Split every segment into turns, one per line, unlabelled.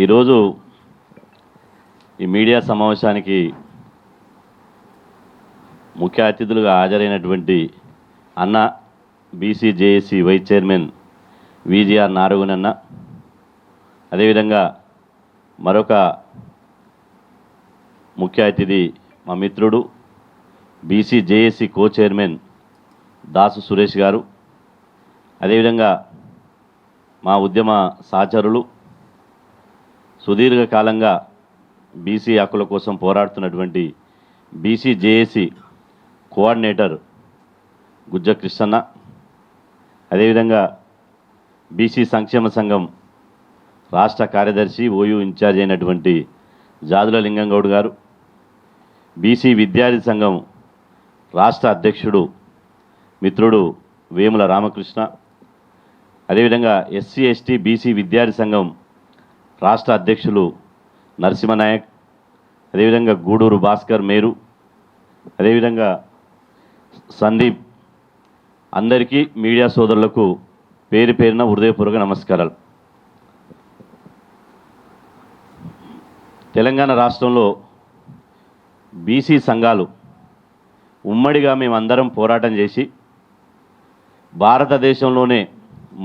ఈరోజు ఈ మీడియా సమావేశానికి ముఖ్య అతిథులుగా హాజరైనటువంటి అన్న బీసీజేఏసీ వైస్ చైర్మన్ విజిఆర్ నారగునన్న, అదేవిధంగా మరొక ముఖ్య అతిథి మా మిత్రుడు బీసీజేఏసీ కో చైర్మన్ దాసు సురేష్ గారు, అదేవిధంగా మా ఉద్యమ సహచరులు సుదీర్ఘకాలంగా బీసీ హక్కుల కోసం పోరాడుతున్నటువంటి బీసీజేఏసీ కోఆర్డినేటర్ గుజ్జ కృష్ణన్న, అదేవిధంగా బీసీ సంక్షేమ సంఘం రాష్ట్ర కార్యదర్శి ఓయూ ఇన్ఛార్జ్ అయినటువంటి జాదుల లింగంగౌడ్ గారు, బీసీ విద్యార్థి సంఘం రాష్ట్ర అధ్యక్షుడు మిత్రుడు వేముల రామకృష్ణ, అదేవిధంగా ఎస్సీ ఎస్టీ బీసీ విద్యార్థి సంఘం రాష్ట్ర అధ్యక్షులు నరసింహనాయక్, అదేవిధంగా గూడూరు భాస్కర్ మేరు, అదేవిధంగా సందీప్, అందరికీ మీడియా సోదరులకు పేరు పేరున హృదయపూర్వక నమస్కారాలు. తెలంగాణ రాష్ట్రంలో బీసీ సంఘాలు ఉమ్మడిగా మేమందరం పోరాటం చేసి భారతదేశంలోనే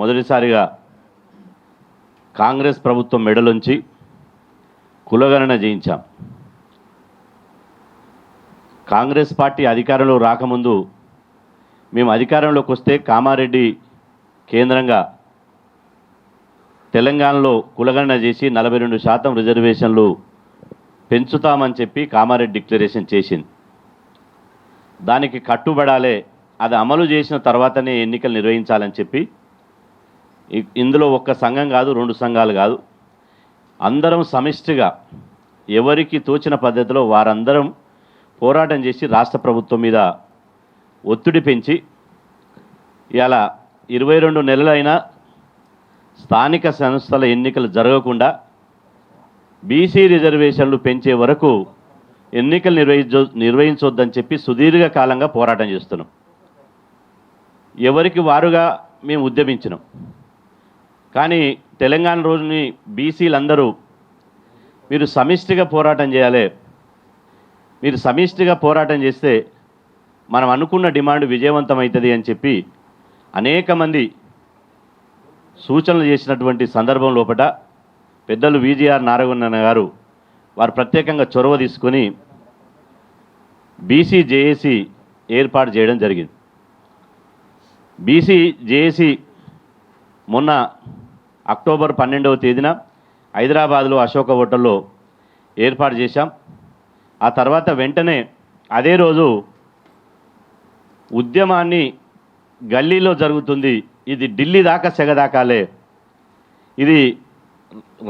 మొదటిసారిగా కాంగ్రెస్ ప్రభుత్వం మెడలుంచి కులగణన చేయించాం. కాంగ్రెస్ పార్టీ అధికారంలో రాకముందు మేము అధికారంలోకి వస్తే కామారెడ్డి కేంద్రంగా తెలంగాణలో కులగణన చేసి 42% రిజర్వేషన్లు పెంచుతామని చెప్పి కామారెడ్డి డిక్లరేషన్ చేసింది. దానికి కట్టుబడాలే, అది అమలు చేసిన తర్వాతనే ఎన్నికలు నిర్వహించాలని చెప్పి ఇందులో ఒక్క సంఘం కాదు, 2 సంఘాలు కాదు, అందరం సమిష్టిగా ఎవరికి తోచిన పద్ధతిలో వారందరం పోరాటం చేసి రాష్ట్ర ప్రభుత్వం మీద ఒత్తిడి పెంచి ఇలా 22 నెలలైనా స్థానిక సంస్థల ఎన్నికలు జరగకుండా బీసీ రిజర్వేషన్లు పెంచే వరకు ఎన్నికలు నిర్వహించొద్దని చెప్పి సుదీర్ఘకాలంగా పోరాటం చేస్తున్నాం. ఎవరికి వారుగా మేము ఉద్యమించినాం. కానీ తెలంగాణ రోజుని బీసీలందరూ మీరు సమిష్టిగా పోరాటం చేయాలి, మీరు సమిష్టిగా పోరాటం చేస్తే మనం అనుకున్న డిమాండ్ విజయవంతమవుతుంది అని చెప్పి అనేక మంది సూచనలు చేసినటువంటి సందర్భం లోపల పెద్దలు విజిఆర్ నారగునన్న గారు వారు ప్రత్యేకంగా చొరవ తీసుకొని బీసీజేఏసీ ఏర్పాటు చేయడం జరిగింది. బీసీజేఏసీ మొన్న అక్టోబర్ 12వ తేదీన హైదరాబాద్లో అశోక హోటల్లో ఏర్పాటు చేశాం. ఆ తర్వాత వెంటనే అదే రోజు ఉద్యమాన్ని గల్లీలో జరుగుతుంది, ఇది ఢిల్లీ దాకా సెగదాకాలే, ఇది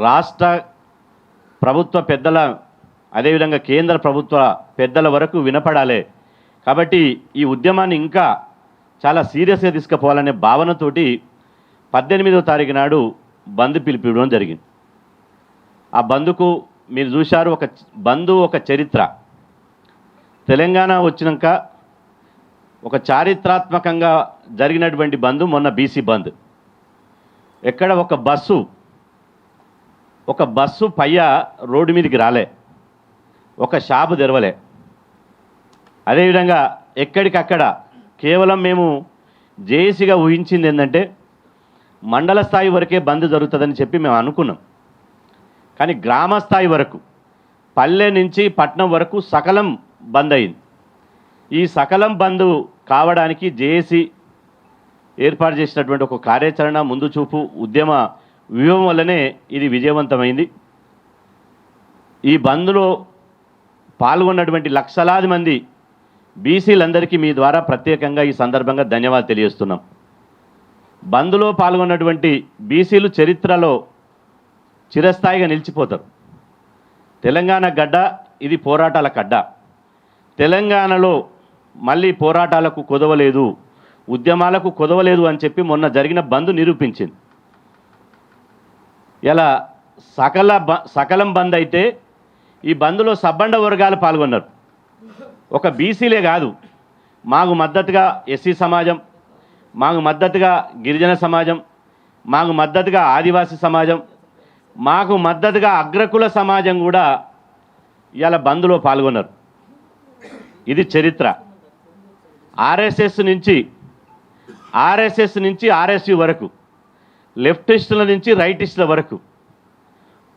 రాష్ట్ర ప్రభుత్వ పెద్దల అదేవిధంగా కేంద్ర ప్రభుత్వ పెద్దల వరకు వినపడాలి, కాబట్టి ఈ ఉద్యమాన్ని ఇంకా చాలా సీరియస్గా తీసుకుపోవాలనే భావనతోటి 18వ తారీఖు నాడు బంద్ పిలిపివ్వడం జరిగింది. ఆ బంద్కు మీరు చూశారు, ఒక చరిత్ర. తెలంగాణ వచ్చినాక ఒక చారిత్రాత్మకంగా జరిగినటువంటి బంద్ మొన్న బీసీ బంద్. ఎక్కడ ఒక బస్సు పయ్య రోడ్డు మీదకి రాలే, ఒక షాపు తెరవలే, అదేవిధంగా ఎక్కడికక్కడ కేవలం మేము జేఏసీగా ఊహించింది ఏంటంటే మండల స్థాయి వరకే బంద్ జరుగుతుందని చెప్పి మేము అనుకున్నాం. కానీ గ్రామ స్థాయి వరకు, పల్లె నుంచి పట్నం వరకు సకలం బంద్ అయింది. ఈ సకలం బంద్ కావడానికి జేఏసీ ఏర్పాటు చేసినటువంటి ఒక కార్యాచరణ, ముందు చూపు, ఉద్యమ వ్యూహం వల్లనే ఇది విజయవంతమైంది. ఈ బంద్లో పాల్గొన్నటువంటి లక్షలాది మంది బీసీలందరికీ మీ ద్వారా ప్రత్యేకంగా ఈ సందర్భంగా ధన్యవాదాలు తెలియజేస్తున్నాం. బంద్లో పాల్గొన్నటువంటి బీసీలు చరిత్రలో చిరస్థాయిగా నిలిచిపోతారు. తెలంగాణ గడ్డ ఇది పోరాటాల గడ్డ. తెలంగాణలో మళ్ళీ పోరాటాలకు కుదవలేదు, ఉద్యమాలకు కుదవలేదు అని చెప్పి మొన్న జరిగిన బంద్ నిరూపించింది. ఇలా సకలం బంద్ అయితే ఈ బంద్లో సబ్బండ వర్గాలు పాల్గొన్నారు. ఒక బీసీలే కాదు, మాకు మద్దతుగా ఎస్సీ సమాజం, మాకు మద్దతుగా గిరిజన సమాజం, మాకు మద్దతుగా ఆదివాసీ సమాజం, మాకు మద్దతుగా అగ్రకుల సమాజం కూడా ఇవాళ బంద్లో పాల్గొన్నారు. ఇది చరిత్ర. ఆర్ఎస్ఎస్ నుంచి ఆర్ఎస్యు వరకు, లెఫ్టిస్టుల నుంచి రైటిస్టుల వరకు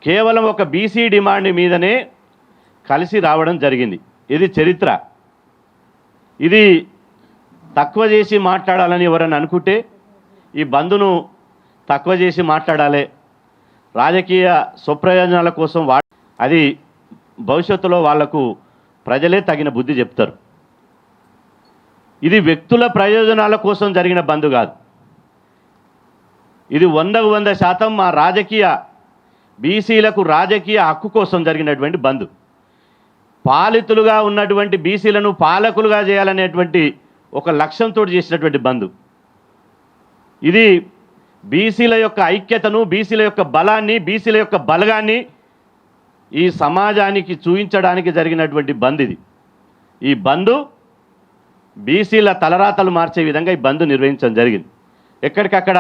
కేవలం ఒక బీసీ డిమాండ్ మీదనే కలిసి రావడం జరిగింది. ఇది చరిత్ర. ఇది తక్కువ చేసి మాట్లాడాలని ఎవరైనా అనుకుంటే ఈ బంద్ను తక్కువ చేసి మాట్లాడాలి, రాజకీయ స్వప్రయోజనాల కోసం అది భవిష్యత్తులో వాళ్లకు ప్రజలే తగిన బుద్ధి చెప్తారు. ఇది వ్యక్తుల ప్రయోజనాల కోసం జరిగిన బంద్ కాదు. ఇది 100% మా బీసీలకు రాజకీయ హక్కు కోసం జరిగినటువంటి బంద్. పాలితులుగా ఉన్నటువంటి బీసీలను పాలకులుగా చేయాలనేటువంటి ఒక లక్ష్యంతో చేసినటువంటి బంద్. ఇది బీసీల యొక్క ఐక్యతను, బీసీల యొక్క బలాన్ని, బీసీల యొక్క బలగాన్ని ఈ సమాజానికి చూపించడానికి జరిగినటువంటి బంద్ ఇది. ఈ బంద్ బీసీల తలరాతలు మార్చే విధంగా ఈ బంద్ నిర్వహించడం జరిగింది. ఎక్కడికక్కడ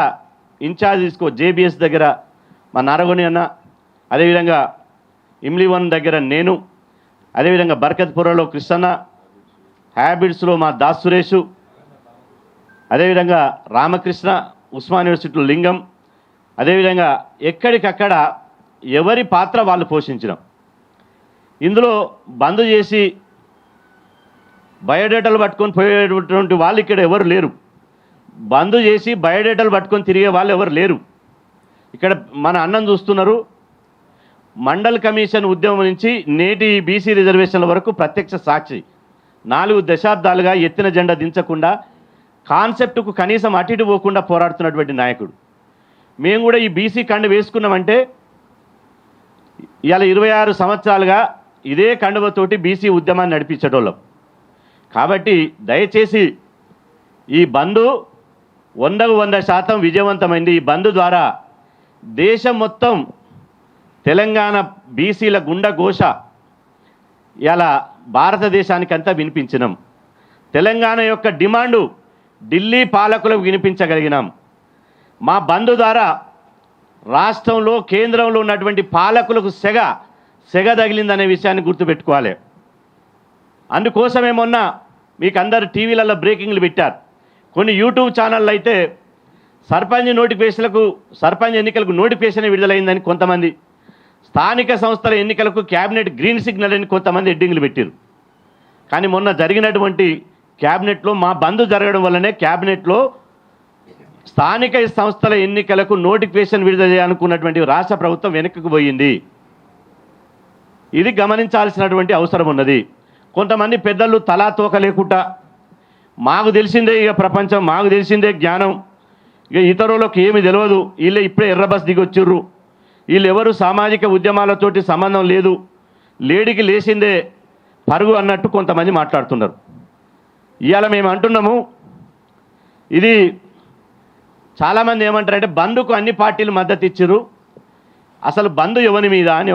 ఇన్ఛార్జ్ జేబీఎస్ దగ్గర మా నారగొని అన్న, అదేవిధంగా ఇమ్లీవన్ దగ్గర నేను, అదేవిధంగా బర్కత్పురలో కృష్ణన్న, హ్యాబిట్స్లో మా దాస్ సురేషు, అదేవిధంగా రామకృష్ణ, ఉస్మాన్ యూనివర్సిటీలో లింగం, అదేవిధంగా ఎక్కడికక్కడ ఎవరి పాత్ర వాళ్ళు పోషించడం. ఇందులో బంద్ చేసి బయోడేటాలు పట్టుకొని పోయేటువంటి వాళ్ళు ఇక్కడ ఎవరు లేరు. బంద్ చేసి బయోడేటాలు పట్టుకొని తిరిగే వాళ్ళు ఎవరు లేరు. ఇక్కడ మన అన్నం చూస్తున్నారు. మండల్ కమిషన్ ఉద్యమం నుంచి నేటి బీసీ రిజర్వేషన్ల వరకు ప్రత్యక్ష సాక్షి. 4 దశాబ్దాలుగా ఎత్తిన జెండా దించకుండా, కాన్సెప్ట్కు కనీసం అటు ఇటు పోకుండా పోరాడుతున్నటువంటి నాయకుడు. మేము కూడా ఈ బీసీ కండు వేసుకున్నామంటే ఇవాళ 26 సంవత్సరాలుగా ఇదే కండువతోటి బీసీ ఉద్యమాన్ని నడిపించేటోళ్ళం. కాబట్టి దయచేసి ఈ బంద్ 100% విజయవంతమైంది. ఈ బంద్ ద్వారా దేశం మొత్తం తెలంగాణ బీసీల గుండె ఘోష ఇలా భారతదేశానికంతా వినిపించినాం. తెలంగాణ యొక్క డిమాండు ఢిల్లీ పాలకులకు వినిపించగలిగినాం. మా బంద్ ద్వారా రాష్ట్రంలో, కేంద్రంలో ఉన్నటువంటి పాలకులకు సెగ తగిలిందనే విషయాన్ని గుర్తుపెట్టుకోవాలి. అందుకోసమే మొన్న మీకు అందరు టీవీలలో బ్రేకింగ్లు పెట్టారు. కొన్ని యూట్యూబ్ ఛానళ్ళు అయితే సర్పంచ్ ఎన్నికలకు నోటిఫికేషన్ విడుదలైందని కొంతమంది, స్థానిక సంస్థల ఎన్నికలకు క్యాబినెట్ గ్రీన్ సిగ్నల్ అని కొంతమంది హెడ్డింగ్లు పెట్టారు. కానీ మొన్న జరిగినటువంటి క్యాబినెట్లో మా బంద్ జరగడం వల్లనే క్యాబినెట్లో స్థానిక సంస్థల ఎన్నికలకు నోటిఫికేషన్ విడుదల చేయాలనుకున్నటువంటి రాష్ట్ర ప్రభుత్వం వెనక్కి పోయింది. ఇది గమనించాల్సినటువంటి అవసరం ఉన్నది. కొంతమంది పెద్దలు తలా తోక లేకుండా మాకు తెలిసిందే ఇక ప్రపంచం, మాకు తెలిసిందే జ్ఞానం, ఇక ఇతరులకు ఏమి తెలియదు, వీళ్ళే ఇప్పుడే ఎర్రబస్ దిగొచ్చిర్రు, వీళ్ళు ఎవరు సామాజిక ఉద్యమాలతోటి సంబంధం లేదు, లేడికి లేచిందే పరుగు అన్నట్టు కొంతమంది మాట్లాడుతున్నారు. ఇవాళ మేము అంటున్నాము, ఇది చాలామంది ఏమంటారంటే బంద్కు అన్ని పార్టీలు మద్దతు ఇచ్చారు, అసలు బంద్ ఎవరి మీద అని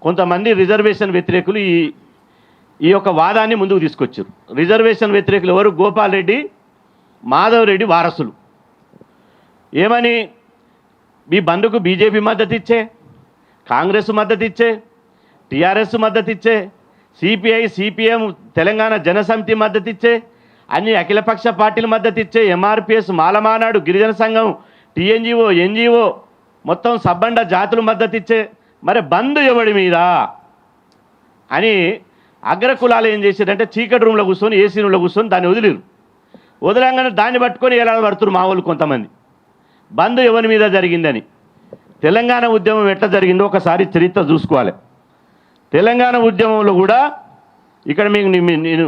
కొంతమంది రిజర్వేషన్ వ్యతిరేకులు ఈ యొక్క వాదాన్ని ముందుకు తీసుకొచ్చారు. రిజర్వేషన్ వ్యతిరేకులు ఎవరు? గోపాల్ రెడ్డి, మాధవ్ రెడ్డి వారసులు. ఏమని? మీ బంద్కు బీజేపీ మద్దతు ఇచ్చే, కాంగ్రెస్ మద్దతు ఇచ్చే, టీఆర్ఎస్ మద్దతు ఇచ్చే, సిపిఐ, సిపిఎం, తెలంగాణ జనసమితి మద్దతు ఇచ్చే, అన్ని అఖిలపక్ష పార్టీలు మద్దతు ఇచ్చే, ఎంఆర్పిఎస్, మాలమానాడు, గిరిజన సంఘం, టీఎన్జిఓ, ఎన్జిఓ, మొత్తం సబ్బండ జాతులు మద్దతు ఇచ్చే, మరి బంద్ ఎవడి మీద అని అగ్రకులాలు ఏం చేశారంటే చీకటి రూమ్లో కూర్చొని, ఏసీ రూమ్లో కూర్చొని దాన్ని వదిలంగానే దాన్ని పట్టుకొని ఎలా పడుతున్నారు మా వాళ్ళు కొంతమంది. బంద్ ఎవరి మీద జరిగిందని. తెలంగాణ ఉద్యమం ఎట్లా జరిగిందో ఒకసారి చరిత్ర చూసుకోవాలి. తెలంగాణ ఉద్యమంలో కూడా ఇక్కడ మీకు నేను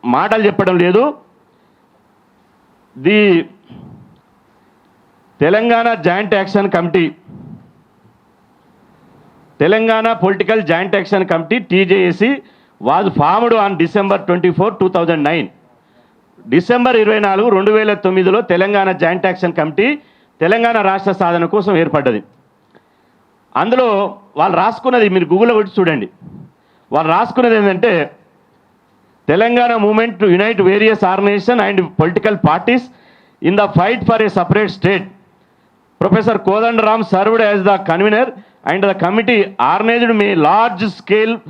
మాటలు చెప్పడం లేదు, Telangana joint action committee, Telangana political joint action committee TJAC was formed on December 24, 2009. December 24, 2009లో Telangana joint action committee Telangana రాష్ట్ర సాధన కోసం ఏర్పడ్డది. అందులో వాళ్ళు రాసుకున్నది మీరు గూగుల్లో కొట్టి చూడండి. వాళ్ళు రాసుకున్నది ఏంటంటే Telangana movement to unite various organization and political parties in the fight for a separate state Professor Kodandaram served as the convener and the committee organized a large scale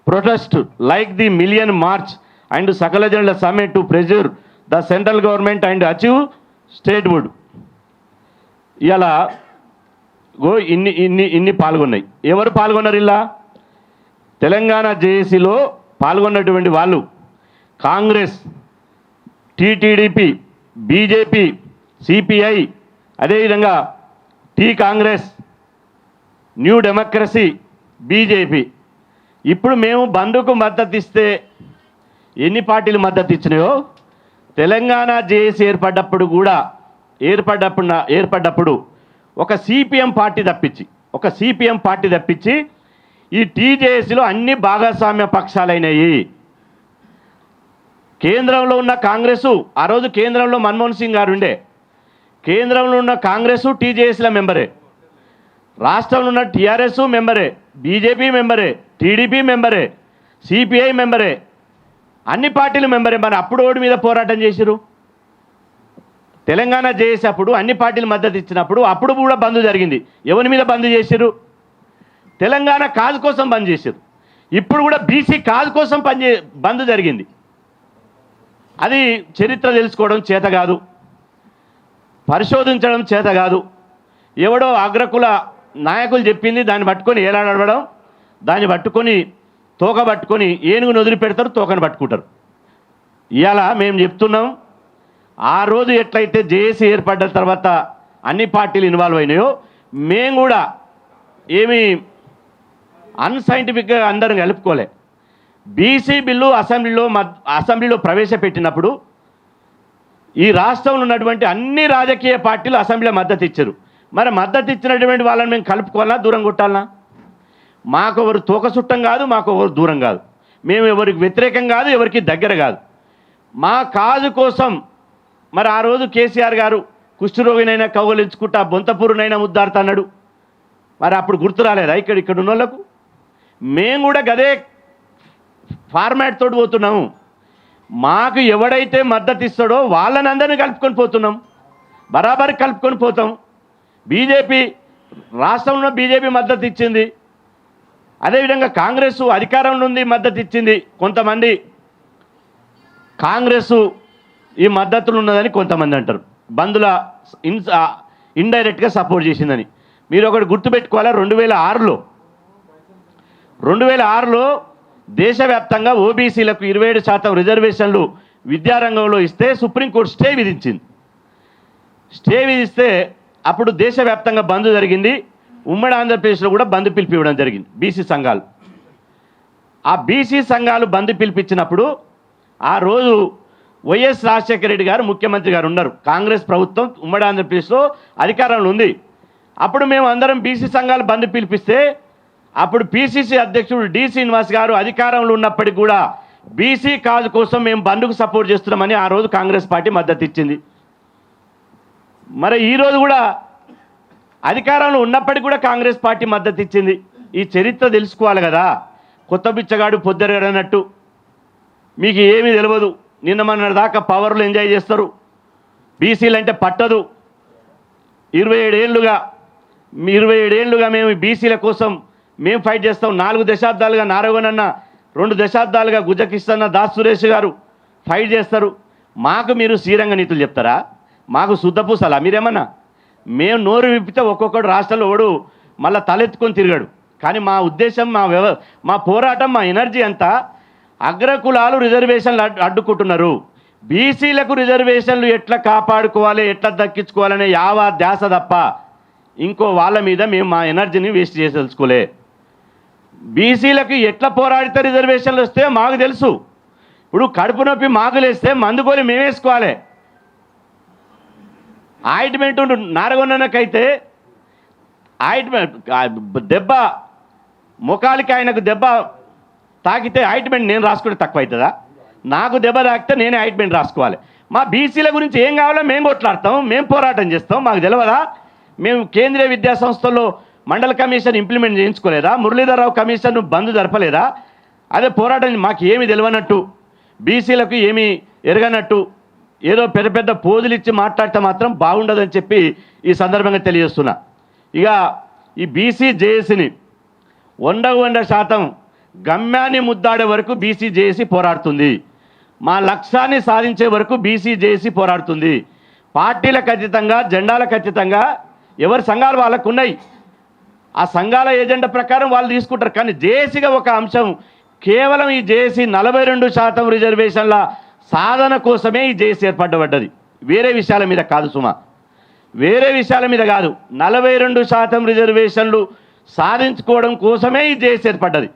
protest like the Million March and Sakala Janala Summit to pressure the central government and achieve statehood. ఇలా ఇన్ని పాల్గొన్నాయి. ఎవరు పాల్గొన్నారు? ఇలా తెలంగాణ జేఏసీలో పాల్గొన్నటువంటి వాళ్ళు Congress, TTDP, BJP, CPI, అదేవిధంగా Congress, new democracy, BJP. ఇప్పుడు మేము బంద్కు మద్దతు ఇస్తే ఎన్ని పార్టీలు మద్దతు ఇచ్చినాయో తెలంగాణ జేఏసీ ఏర్పడ్డప్పుడు ఒక సిపిఎం పార్టీ తప్పించి ఈ టీజేఏసీలో అన్ని భాగస్వామ్య పక్షాలైనవి. కేంద్రంలో ఉన్న కాంగ్రెసు, ఆ రోజు కేంద్రంలో మన్మోహన్ సింగ్ గారు ఉండే, కేంద్రంలో ఉన్న కాంగ్రెసు టీజేఏసీల మెంబరే, రాష్ట్రంలో ఉన్న టీఆర్ఎస్ మెంబరే, బీజేపీ మెంబరే, టీడీపీ మెంబరే, సిపిఐ మెంబరే, అన్ని పార్టీలు మెంబరే. మరి అప్పుడు ఓడి మీద పోరాటం చేసిరు. తెలంగాణ జేఏసీ అప్పుడు అన్ని పార్టీలు మద్దతు ఇచ్చినప్పుడు అప్పుడు కూడా బంద్ జరిగింది. ఎవరి మీద బంద్ చేసిరు? తెలంగాణ కాజ్ కోసం బంద్ చేసిరు. ఇప్పుడు కూడా బీసీ కాజ్ కోసం బంద్ జరిగింది. అది చరిత్ర తెలుసుకోవడం చేత కాదు, పరిశోధించడం చేత కాదు. ఎవడో అగ్రకుల నాయకులు చెప్పింది దాన్ని పట్టుకొని ఏలాడడం, దాన్ని పట్టుకొని తోక పట్టుకొని ఏనుగును వదిలిపెడతారు, తోకను పట్టుకుంటారు. ఇవాళ మేము చెప్తున్నాం, ఆ రోజు ఎట్లయితే జేఏసీ ఏర్పడ్డ తర్వాత అన్ని పార్టీలు ఇన్వాల్వ్ అయినాయో మేము కూడా ఏమీ అన్సైంటిఫిక్గా అందరం కలుపుకోలే. బీసీ బిల్లు అసెంబ్లీలో ప్రవేశపెట్టినప్పుడు ఈ రాష్ట్రంలో ఉన్నటువంటి అన్ని రాజకీయ పార్టీలు అసెంబ్లీలో మద్దతు ఇచ్చారు. మరి మద్దతు ఇచ్చినటువంటి వాళ్ళని మేము కలుపుకోవాలన్నా దూరం కొట్టాలన్నా? మాకు ఎవరు తోక చుట్టం కాదు, మాకు ఎవరు దూరం కాదు, మేము ఎవరికి వ్యతిరేకం కాదు, ఎవరికి దగ్గర కాదు. మా కాజు కోసం మరి ఆ రోజు కేసీఆర్ గారు కుష్ఠరోగినైనా కౌగలించుకుంటా బొంతపూరునైనా ముద్దాడుతా అన్నాడు. మరి అప్పుడు గుర్తు రాలేదా ఇక్కడ ఉన్న వాళ్ళకు? మేము కూడా గదే ఫార్మాట్ తోటి పోతున్నాము. మాకు ఎవడైతే మద్దతు ఇస్తాడో వాళ్ళని అందరినీ కలుపుకొని పోతున్నాం, బరాబర్ కలుపుకొని పోతాం. బీజేపీ రాష్ట్రంలో బీజేపీ మద్దతు ఇచ్చింది, అదేవిధంగా కాంగ్రెస్ అధికారంలో ఉంది మద్దతు ఇచ్చింది. కొంతమంది కాంగ్రెస్ ఈ మద్దతులు ఉన్నదని కొంతమంది అంటారు, బంధుల ఇండైరెక్ట్గా సపోర్ట్ చేసిందని. మీరు ఒకటి గుర్తుపెట్టుకోవాలా, 2006లో దేశవ్యాప్తంగా ఓబీసీలకు 27% రిజర్వేషన్లు విద్యారంగంలో ఇస్తే సుప్రీంకోర్టు స్టే విధిస్తే అప్పుడు దేశవ్యాప్తంగా బంద్ జరిగింది. ఉమ్మడి ఆంధ్రప్రదేశ్లో కూడా బంద్ పిలిపివ్వడం జరిగింది. బీసీ సంఘాలు, ఆ బీసీ సంఘాలు బంద్ పిలిపించినప్పుడు ఆ రోజు వైఎస్ రాజశేఖర రెడ్డి గారు ముఖ్యమంత్రి గారు ఉన్నారు, కాంగ్రెస్ ప్రభుత్వం ఉమ్మడి ఆంధ్రప్రదేశ్లో అధికారంలో ఉంది. అప్పుడు మేము అందరం బీసీ సంఘాలు బంద్ పిలిపిస్తే అప్పుడు పిసిసి అధ్యక్షుడు డి శ్రీనివాస్ గారు అధికారంలో ఉన్నప్పటికీ కూడా బీసీ కాజ్ కోసం మేము బంద్కు సపోర్ట్ చేస్తున్నామని ఆ రోజు కాంగ్రెస్ పార్టీ మద్దతు ఇచ్చింది. మరి ఈరోజు కూడా అధికారంలో ఉన్నప్పటికీ కూడా కాంగ్రెస్ పార్టీ మద్దతు ఇచ్చింది. ఈ చరిత్ర తెలుసుకోవాలి కదా. కొత్త బిచ్చగాడు పొద్దరగడన్నట్టు మీకు ఏమీ తెలియదు. నిన్న మన దాకా పవర్లు ఎంజాయ్ చేస్తారు. బీసీలు అంటే పట్టదు. 27 ఏళ్ళుగా మేము బీసీల కోసం మేము ఫైట్ చేస్తాం. 4 దశాబ్దాలుగా నారాయణన్న, 2 దశాబ్దాలుగా గుజకిస్తన్న దాస్ సురేష్ గారు ఫైట్ చేస్తారు. మాకు మీరు శ్రీరంగ నీతులు చెప్తారా? మాకు శుద్ధపూసలా మీరేమన్నా? మేము నోరు విప్పితే ఒక్కొక్కడు రాష్ట్రంలో ఓడు మళ్ళీ తలెత్తుకొని తిరిగాడు. కానీ మా ఉద్దేశం, మా పోరాటం, మా ఎనర్జీ అంతా అగ్రకులాలు రిజర్వేషన్లు అడ్డుకుంటున్నారు. బీసీలకు రిజర్వేషన్లు ఎట్లా కాపాడుకోవాలి, ఎట్లా దక్కించుకోవాలనే ధ్యాస తప్ప ఇంకో వాళ్ళ మీద మేము మా ఎనర్జీని వేస్ట్ చేసేసుకోలే. బీసీలకు ఎట్లా పోరాడితే రిజర్వేషన్లు వస్తే మాకు తెలుసు. ఇప్పుడు కడుపు నొప్పి మాకులేస్తే మందుగోలి మేమేసుకోవాలి. ఆయింట్మెంట్ నారగొన్నకైతే దెబ్బ ముఖాలకి ఆయనకు దెబ్బ తాకితే ఆయింట్మెంట్ నేను రాసుకుంటే తక్కువ అవుతుందా? నాకు దెబ్బ తాకితే నేనే ఆయింట్మెంట్ రాసుకోవాలి. మా బీసీల గురించి ఏం కావాలో మేము కొట్లాడతాం, మేము పోరాటం చేస్తాం. మాకు తెలియదా? మేము కేంద్రీయ విద్యా సంస్థల్లో మండల కమిషన్ ఇంప్లిమెంట్ చేయించుకోలేదా? మురళీధరరావు కమిషన్ బంద్ జరపలేదా? అదే పోరాటం మాకు ఏమి తెలియనట్టు, బీసీలకు ఏమీ ఎరగనట్టు ఏదో పెద్ద పెద్ద పోజులు ఇచ్చి మాట్లాడితే మాత్రం బాగుండదని చెప్పి ఈ సందర్భంగా తెలియజేస్తున్నా. ఇక ఈ బీసీ జేఏసీని 100% గమ్యాన్ని ముద్దాడే వరకు బీసీ జేఏసీ పోరాడుతుంది. మా లక్ష్యాన్ని సాధించే వరకు బీసీ జేఏసీ పోరాడుతుంది. పార్టీలకు అతీతంగా, జెండాలకు అతీతంగా ఎవరి సంఘాలు వాళ్ళకు ఉన్నాయి. ఆ సంఘాల ఏజెండా ప్రకారం వాళ్ళు తీసుకుంటారు. కానీ జేఏసీగా ఒక అంశం, కేవలం ఈ జేఏసీ 42% రిజర్వేషన్ల సాధన కోసమే ఈ జేఏసీ ఏర్పడబడ్డది. వేరే విషయాల మీద కాదు సుమా, వేరే విషయాల మీద కాదు. 42% రిజర్వేషన్లు సాధించుకోవడం కోసమే ఈ జేఏసీ ఏర్పడ్డది.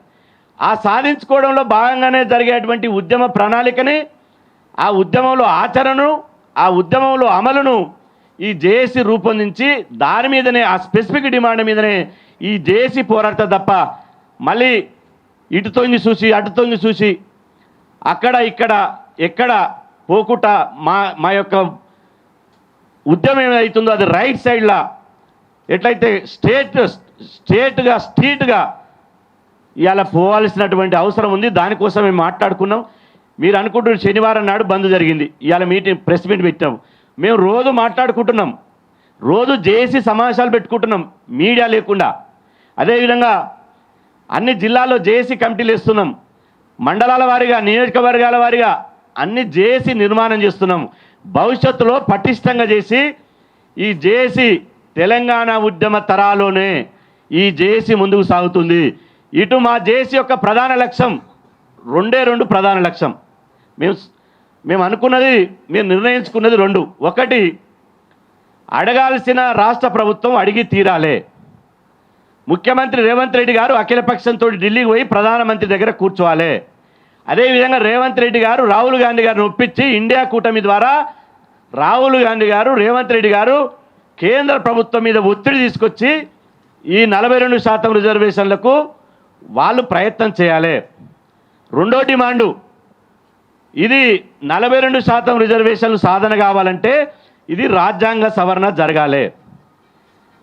ఆ సాధించుకోవడంలో భాగంగానే జరిగేటువంటి ఉద్యమ ప్రణాళికని, ఆ ఉద్యమంలో ఆచరణను, ఆ ఉద్యమంలో అమలును ఈ జేఏసీ రూపొందించి దాని మీదనే, ఆ స్పెసిఫిక్ డిమాండ్ మీదనే ఈ జేఏసీ పోరాడతా తప్ప మళ్ళీ ఇటు తొంగి చూసి అటు తొంగి చూసి అక్కడ ఇక్కడ ఎక్కడ పోకుండా మా యొక్క ఉద్యమం ఏమవుతుందో అది రైట్ సైడ్లా ఎట్లయితే స్ట్రీట్గా ఇవాళ పోవాల్సినటువంటి అవసరం ఉంది. దానికోసం మేము మాట్లాడుకున్నాం. మీరు అనుకుంటున్న శనివారం నాడు బంద్ జరిగింది, ఇవాళ మీటింగ్ ప్రెస్ మీట్ పెట్టాం. మేము రోజు మాట్లాడుకుంటున్నాం, రోజు జేఏసీ సమావేశాలు పెట్టుకుంటున్నాం మీడియా లేకుండా. అదేవిధంగా అన్ని జిల్లాల్లో జేఏసీ కమిటీలు ఇస్తున్నాం, మండలాల వారీగా, నియోజకవర్గాల వారీగా అన్ని జేఏసీ నిర్మాణం చేస్తున్నాం. భవిష్యత్తులో పటిష్టంగా చేసి ఈ జేఏసీ తెలంగాణ ఉద్యమ తరాలోనే ఈ జేఏసీ ముందుకు సాగుతుంది. ఇటు మా జేఏసీ యొక్క ప్రధాన లక్ష్యం రెండు ప్రధాన లక్ష్యం. మేము అనుకున్నది, మేము నిర్ణయించుకున్నది రెండు. ఒకటి, అడగాల్సిన రాష్ట్ర ప్రభుత్వం అడిగి తీరాలే. ముఖ్యమంత్రి రేవంత్ రెడ్డి గారు అఖిలపక్షంతో ఢిల్లీకి పోయి ప్రధానమంత్రి దగ్గర కూర్చోవాలి. అదేవిధంగా రేవంత్ రెడ్డి గారు రాహుల్ గాంధీ గారిని ఒప్పించి ఇండియా కూటమి ద్వారా రాహుల్ గాంధీ గారు, రేవంత్ రెడ్డి గారు కేంద్ర ప్రభుత్వం మీద ఒత్తిడి తీసుకొచ్చి ఈ 42% రిజర్వేషన్లకు వాళ్ళు ప్రయత్నం చేయాలి. రెండో డిమాండు, ఇది 42% రిజర్వేషన్లు సాధన కావాలంటే ఇది రాజ్యాంగ సవరణ జరగాలి.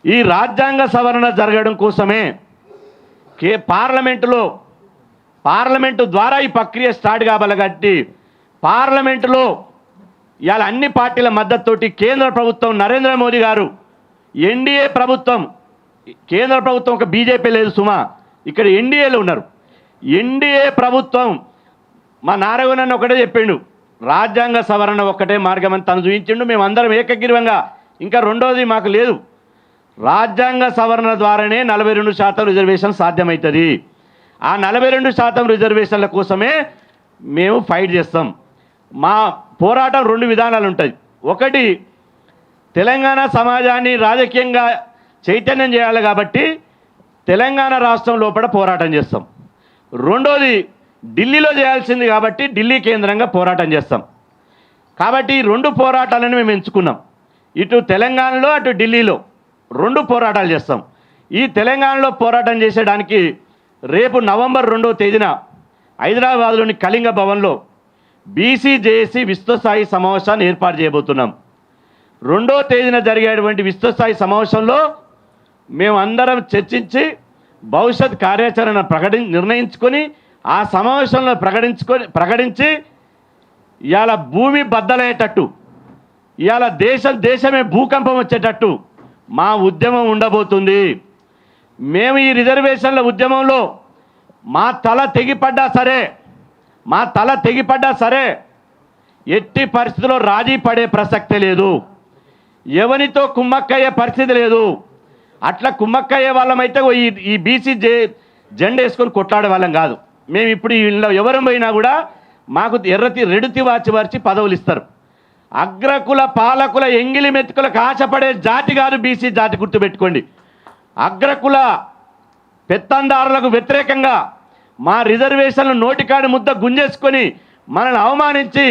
ఈ రాజ్యాంగ సవరణ జరగడం కోసమే పార్లమెంటు ద్వారా ఈ ప్రక్రియ స్టార్ట్ కావాలి. కాబట్టి పార్లమెంటులో ఇవాళ అన్ని పార్టీల మద్దతుతోటి కేంద్ర ప్రభుత్వం, నరేంద్ర మోదీ గారు, ఎన్డీఏ ప్రభుత్వం, కేంద్ర ప్రభుత్వం ఒక బీజేపీ లేదు సుమా, ఇక్కడ ఎన్డీఏలో ఉన్నారు. ఎన్డీఏ ప్రభుత్వం మా నారాయణ ఒకటే చెప్పిండు, రాజ్యాంగ సవరణ ఒక్కటే మార్గం అని తను చూపించిండు. మేమందరం ఏకగ్రీవంగా, ఇంకా రెండోది మాకు లేదు, రాజ్యాంగ సవరణ ద్వారానే 42% రిజర్వేషన్ సాధ్యమవుతుంది. ఆ 42% రిజర్వేషన్ల కోసమే మేము ఫైట్ చేస్తాం. మా పోరాటం రెండు విధానాలు ఉంటాయి. ఒకటి, తెలంగాణ సమాజాన్ని రాజకీయంగా చైతన్యం చేయాలి కాబట్టి తెలంగాణ రాష్ట్రం లోపల పోరాటం చేస్తాం. రెండోది, ఢిల్లీలో చేయాల్సింది కాబట్టి ఢిల్లీ కేంద్రంగా పోరాటం చేస్తాం. కాబట్టి ఈ రెండు పోరాటాలను మేము ఎంచుకున్నాం. ఇటు తెలంగాణలో అటు ఢిల్లీలో రెండు పోరాటాలు చేస్తాం. ఈ తెలంగాణలో పోరాటం చేసేయడానికి రేపు నవంబర్ 2వ తేదీన హైదరాబాద్లోని కళింగ భవన్లో బీసీ జేఏసీ విస్తృతస్థాయి సమావేశాన్ని ఏర్పాటు చేయబోతున్నాం. 2వ తేదీన జరిగేటువంటి విస్తృతస్థాయి సమావేశంలో మేము అందరం చర్చించి భవిష్యత్ కార్యాచరణ నిర్ణయించుకొని ఆ సమావేశంలో ప్రకటించి ఇవాళ భూమి బద్దలయ్యేటట్టు, ఇవాళ దేశమే భూకంపం వచ్చేటట్టు మా ఉద్యమం ఉండబోతుంది. మేము ఈ రిజర్వేషన్ల ఉద్యమంలో మా తల తెగిపడ్డా సరే ఎట్టి పరిస్థితుల్లో రాజీ పడే ప్రసక్తే లేదు, ఎవరితో కుమ్మక్కయ్యే పరిస్థితి లేదు. అట్లా కుమ్మక్కయ్యే వాళ్ళమైతే ఈ బీసీ జెండా వేసుకొని కొట్లాడే వాళ్ళం కాదు. మేము ఇప్పుడు వీళ్ళలో ఎవరు పోయినా కూడా మాకు రెడుతి వాచి పదవులు ఇస్తారు. అగ్రకుల పాలకుల ఎంగిలి మెతుకులకు ఆశపడే జాతి కాదు బీసీ జాతి, గుర్తుపెట్టుకోండి. అగ్రకుల పెత్తందారులకు వ్యతిరేకంగా మా రిజర్వేషన్లు నోటికాడి ముద్ద గుంజేసుకొని మనల్ని అవమానించి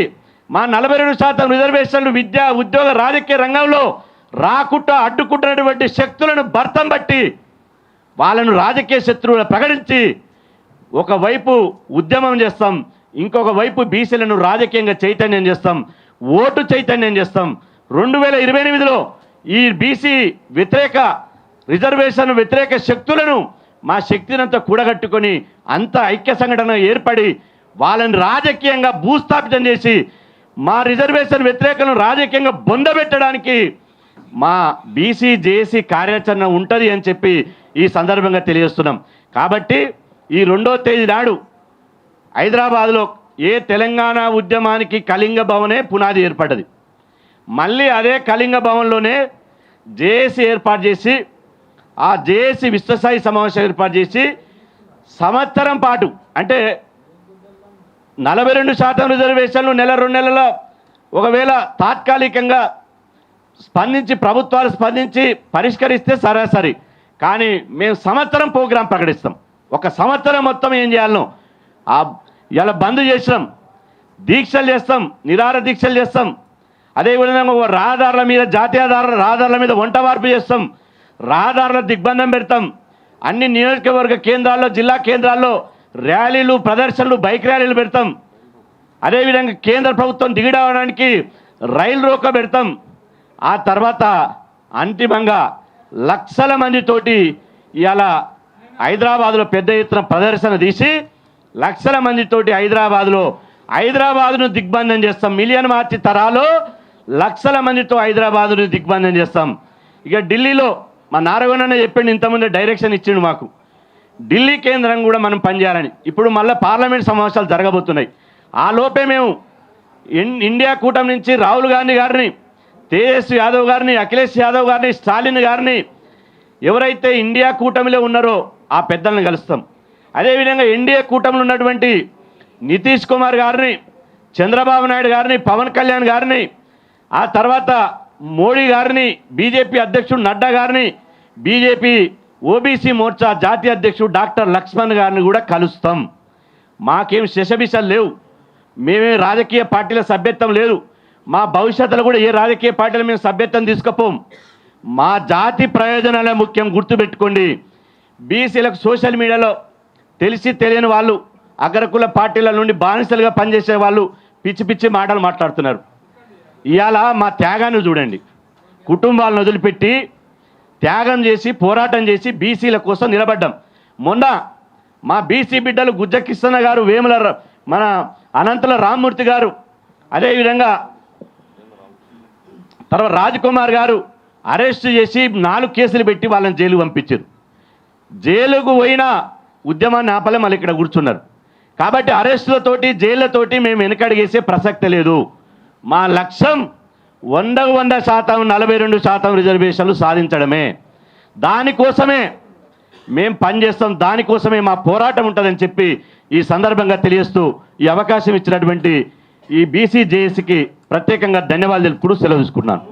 మా 42% రిజర్వేషన్లు విద్యా, ఉద్యోగ, రాజకీయ రంగంలో అడ్డుకుంటున్నటువంటి శక్తులను భర్తం బట్టి వాళ్ళను రాజకీయ శత్రువులు ప్రకటించి ఒకవైపు ఉద్యమం చేస్తాం, ఇంకొక వైపు బీసీలను రాజకీయంగా చైతన్యం చేస్తాం, ఓటు చైతన్యం చేస్తాం. 2028లో ఈ బీసీ రిజర్వేషన్ వ్యతిరేక శక్తులను మా శక్తినంతా కూడగట్టుకొని అంత ఐక్య సంఘటన ఏర్పడి వాళ్ళని రాజకీయంగా భూస్థాపితం చేసి మా రిజర్వేషన్ వ్యతిరేకలను రాజకీయంగా బొందబెట్టడానికి మా బీసీ జేఏసీ కార్యాచరణ ఉంటుంది అని చెప్పి ఈ సందర్భంగా తెలియజేస్తున్నాం. కాబట్టి ఈ 2వ తేదీ నాడు హైదరాబాద్లో ఏ తెలంగాణ ఉద్యమానికి కళింగ భవనే పునాది ఏర్పడ్డది. మళ్ళీ అదే కళింగ భవన్లోనే జేఏసీ ఏర్పాటు చేసి ఆ జేఏసీ విశ్వస్థాయి సమావేశం ఏర్పాటు చేసి సంవత్సరం పాటు అంటే 42% రిజర్వేషన్లు నెల 2 నెలల ఒకవేళ తాత్కాలికంగా ప్రభుత్వాలు స్పందించి పరిష్కరిస్తే సరాసరి, కానీ మేము సంవత్సరం ప్రోగ్రాం ప్రకటిస్తాం. ఒక సంవత్సరం మొత్తం ఏం చేయాలనో ఇలా బంద్ చేసినాం, దీక్షలు చేస్తాం, నిరాహార దీక్షలు చేస్తాం. అదేవిధంగా రహదారుల మీద జాతీయ రహదారుల మీద వంట వార్పు చేస్తాం, రహదారుల దిగ్బంధం పెడతాం. అన్ని నియోజకవర్గ కేంద్రాల్లో జిల్లా కేంద్రాల్లో ర్యాలీలు ప్రదర్శనలు బైక్ ర్యాలీలు పెడతాం. అదేవిధంగా కేంద్ర ప్రభుత్వం దిగిడవడానికి రైలు రోక పెడతాం. ఆ తర్వాత అంతిమంగా లక్షల మందితోటి ఇవాళ హైదరాబాద్లో పెద్ద ఎత్తున ప్రదర్శన తీసి లక్షల మందితోటి హైదరాబాద్ను దిగ్బంధం చేస్తాం. మిలియన్ మార్చి తరాలో లక్షల మందితో హైదరాబాద్ను దిగ్బంధం చేస్తాం. ఇక ఢిల్లీలో మా నారాయణ చెప్పిండు, ఇంతకుముందే డైరెక్షన్ ఇచ్చిండు మాకు, ఢిల్లీ కేంద్రం కూడా మనం పనిచేయాలని. ఇప్పుడు మళ్ళీ పార్లమెంట్ సమావేశాలు జరగబోతున్నాయి. ఆ లోపే మేము ఇండియా కూటమి నుంచి రాహుల్ గాంధీ గారిని, తేజస్వి యాదవ్ గారిని, అఖిలేష్ యాదవ్ గారిని, స్టాలిన్ గారిని, ఎవరైతే ఇండియా కూటమిలో ఉన్నారో ఆ పెద్దలను కలుస్తాం. అదేవిధంగా ఎన్డీఏ కూటమిలో ఉన్నటువంటి నితీష్ కుమార్ గారిని, చంద్రబాబు నాయుడు గారిని, పవన్ కళ్యాణ్ గారిని, ఆ తర్వాత మోడీ గారిని, బీజేపీ అధ్యక్షుడు నడ్డా గారిని, బీజేపీ ఓబీసీ మోర్చా జాతీయ అధ్యక్షుడు డాక్టర్ లక్ష్మణ్ గారిని కూడా కలుస్తాం. మాకేం శశబిషలు లేవు, మేమే రాజకీయ పార్టీల సభ్యత్వం లేదు, మా భవిష్యత్తులో కూడా ఏ రాజకీయ పార్టీలు మేము సభ్యత్వం తీసుకపోం. మా జాతి ప్రయోజనాలే ముఖ్యం, గుర్తుపెట్టుకోండి. బీసీలకు సోషల్ మీడియాలో తెలిసి తెలియని వాళ్ళు, అగ్రకుల పార్టీల నుండి బానిసలుగా పనిచేసే వాళ్ళు పిచ్చి పిచ్చి మాటలు మాట్లాడుతున్నారు. ఇవాళ మా త్యాగాన్ని చూడండి, కుటుంబాలను వదిలిపెట్టి త్యాగం చేసి పోరాటం చేసి బీసీల కోసం నిలబడ్డాం. మొన్న మా బీసీ బిడ్డలు గుజ్జకిస్తన్న గారు, వేముల మన అనంతల రామ్మూర్తి గారు, అదేవిధంగా తర్వాత రాజ్కుమార్ గారు అరెస్ట్ చేసి 4 కేసులు పెట్టి వాళ్ళని జైలు పంపించారు. జైలుకు పోయిన ఉద్యమాన్ని ఆపలే, మళ్ళీ ఇక్కడ కూర్చున్నారు. కాబట్టి అరెస్టులతోటి జైళ్లతోటి మేము వెనకడిగేసే ప్రసక్తి లేదు. మా లక్ష్యం 100% 42% రిజర్వేషన్లు సాధించడమే. దానికోసమే మేము పనిచేస్తాం, దానికోసమే మా పోరాటం ఉంటుందని చెప్పి ఈ సందర్భంగా తెలియజేస్తూ ఈ అవకాశం ఇచ్చినటువంటి ఈ బీసీ జేఏసీకి ప్రత్యేకంగా ధన్యవాదాలు తెలుపుతూ సెలవు తీసుకుంటున్నాను.